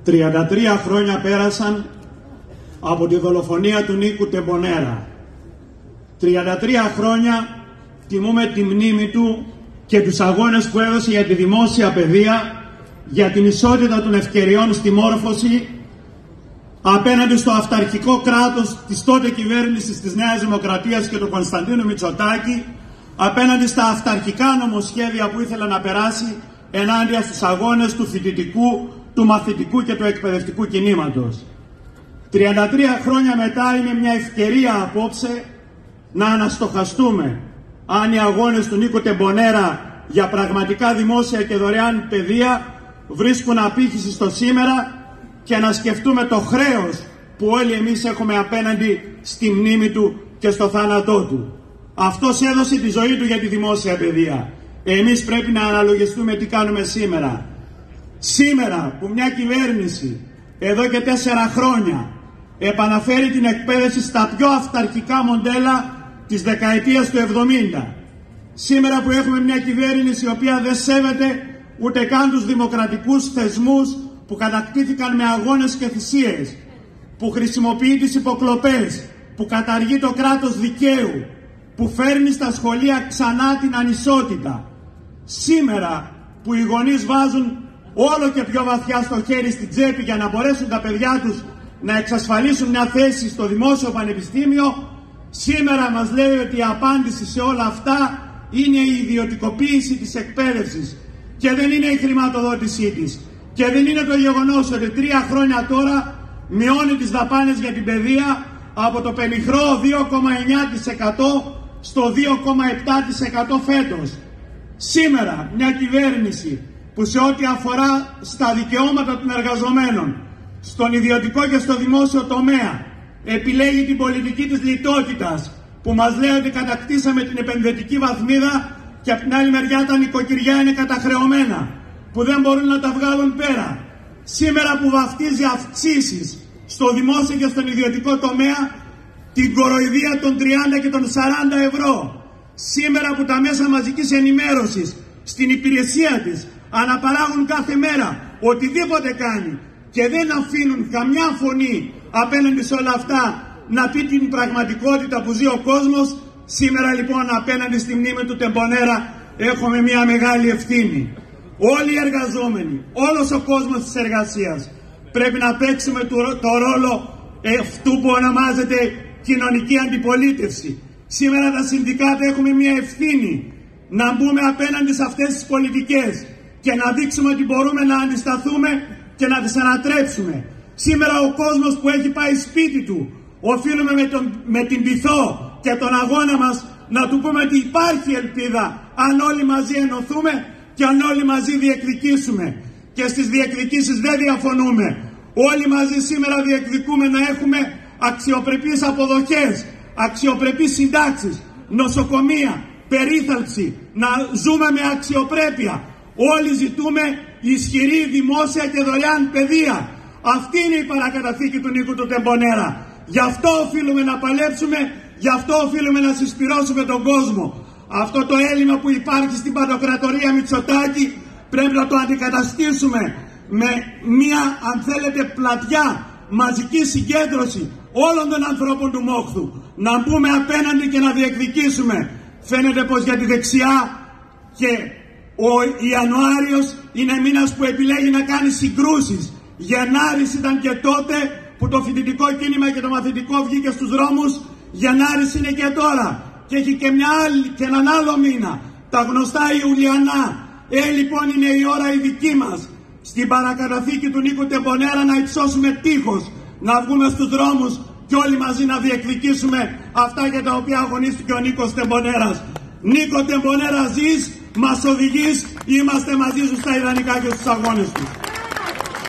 «33 χρόνια πέρασαν από τη δολοφονία του Νίκου Τεμπονέρα. 33 χρόνια τιμούμε τη μνήμη του και τους αγώνες που έδωσε για τη δημόσια παιδεία, για την ισότητα των ευκαιριών στη μόρφωση, απέναντι στο αυταρχικό κράτος της τότε κυβέρνησης της Νέας Δημοκρατίας και του Κωνσταντίνου Μητσοτάκη, απέναντι στα αυταρχικά νομοσχέδια που ήθελε να περάσει ενάντια στους αγώνες του φοιτητικού, του μαθητικού και του εκπαιδευτικού κινήματος. 33 χρόνια μετά είναι μια ευκαιρία απόψε να αναστοχαστούμε αν οι αγώνες του Νίκου Τεμπονέρα για πραγματικά δημόσια και δωρεάν παιδεία βρίσκουν απήχηση στο σήμερα και να σκεφτούμε το χρέος που όλοι εμείς έχουμε απέναντι στη μνήμη του και στο θάνατό του. Αυτός έδωσε τη ζωή του για τη δημόσια παιδεία. Εμείς πρέπει να αναλογιστούμε τι κάνουμε σήμερα. Σήμερα που μια κυβέρνηση εδώ και 4 χρόνια επαναφέρει την εκπαίδευση στα πιο αυταρχικά μοντέλα της δεκαετίας του 70. Σήμερα που έχουμε μια κυβέρνηση η οποία δεν σέβεται ούτε καν τους δημοκρατικούς θεσμούς που κατακτήθηκαν με αγώνες και θυσίες, που χρησιμοποιεί τις υποκλοπές, που καταργεί το κράτος δικαίου, που φέρνει στα σχολεία ξανά την ανισότητα. Σήμερα που οι γονείς βάζουν όλο και πιο βαθιά στο χέρι στην τσέπη για να μπορέσουν τα παιδιά τους να εξασφαλίσουν μια θέση στο δημόσιο πανεπιστήμιο, σήμερα μας λέει ότι η απάντηση σε όλα αυτά είναι η ιδιωτικοποίηση της εκπαίδευσης και δεν είναι η χρηματοδότησή της. Και δεν είναι το γεγονός ότι 3 χρόνια τώρα μειώνει τις δαπάνες για την παιδεία από το πενιχρό 2,9% στο 2,7% φέτος. Σήμερα μια κυβέρνηση που σε ό,τι αφορά στα δικαιώματα των εργαζομένων, στον ιδιωτικό και στο δημόσιο τομέα, επιλέγει την πολιτική της λιτότητας, που μας λέει ότι κατακτήσαμε την επενδυτική βαθμίδα και από την άλλη μεριά τα νοικοκυριά είναι καταχρεωμένα, που δεν μπορούν να τα βγάλουν πέρα. Σήμερα που βαφτίζει αυξήσεις στο δημόσιο και στον ιδιωτικό τομέα, την κοροϊδία των 30 και των 40 ευρώ. Σήμερα που τα μέσα μαζικής ενημέρωσης στην υπηρεσία της αναπαράγουν κάθε μέρα οτιδήποτε κάνει και δεν αφήνουν καμιά φωνή απέναντι σε όλα αυτά να πει την πραγματικότητα που ζει ο κόσμος. Σήμερα λοιπόν απέναντι στη μνήμη του Τεμπονέρα έχουμε μια μεγάλη ευθύνη. Όλοι οι εργαζόμενοι, όλος ο κόσμος της εργασίας πρέπει να παίξουμε το ρόλο αυτού που ονομάζεται κοινωνική αντιπολίτευση. Σήμερα τα συνδικάτα έχουμε μια ευθύνη να μπούμε απέναντι σε αυτές τις πολιτικές και να δείξουμε ότι μπορούμε να αντισταθούμε και να τις ανατρέψουμε. Σήμερα ο κόσμος που έχει πάει σπίτι του, οφείλουμε με την πειθό και τον αγώνα μας να του πούμε ότι υπάρχει ελπίδα αν όλοι μαζί ενωθούμε και αν όλοι μαζί διεκδικήσουμε. Και στις διεκδικήσεις δεν διαφωνούμε. Όλοι μαζί σήμερα διεκδικούμε να έχουμε αξιοπρεπείς αποδοχές, αξιοπρεπείς συντάξεις, νοσοκομεία, περίθαλψη, να ζούμε με αξιοπρέπεια. Όλοι ζητούμε ισχυρή δημόσια και δωρεάν παιδεία. Αυτή είναι η παρακαταθήκη του Νίκου του Τεμπονέρα. Γι' αυτό οφείλουμε να παλέψουμε, γι' αυτό οφείλουμε να συσπυρώσουμε τον κόσμο. Αυτό το έλλειμμα που υπάρχει στην παντοκρατορία Μητσοτάκη πρέπει να το αντικαταστήσουμε με μια, αν θέλετε, πλατιά μαζική συγκέντρωση όλων των ανθρώπων του μόχθου. Να μπούμε απέναντι και να διεκδικήσουμε. Φαίνεται πως για τη δεξιά και ο Ιανουάριος είναι μήνας που επιλέγει να κάνει συγκρούσεις. Γενάρης ήταν και τότε που το φοιτητικό κίνημα και το μαθητικό βγήκε στους δρόμους. Γενάρης είναι και τώρα. Και έχει και έναν άλλο μήνα, τα γνωστά Ιουλιανά. Λοιπόν είναι η ώρα η δική μας, στην παρακαταθήκη του Νίκου Τεμπονέρα, να υψώσουμε τείχος, να βγούμε στους δρόμους και όλοι μαζί να διεκδικήσουμε αυτά για τα οποία αγωνίστηκε ο Νίκος Τεμπονέρας. Νίκο Τεμπονέρα, ζεις, μας οδηγείς, είμαστε μαζί σου στα ιδανικά και στους αγώνες του.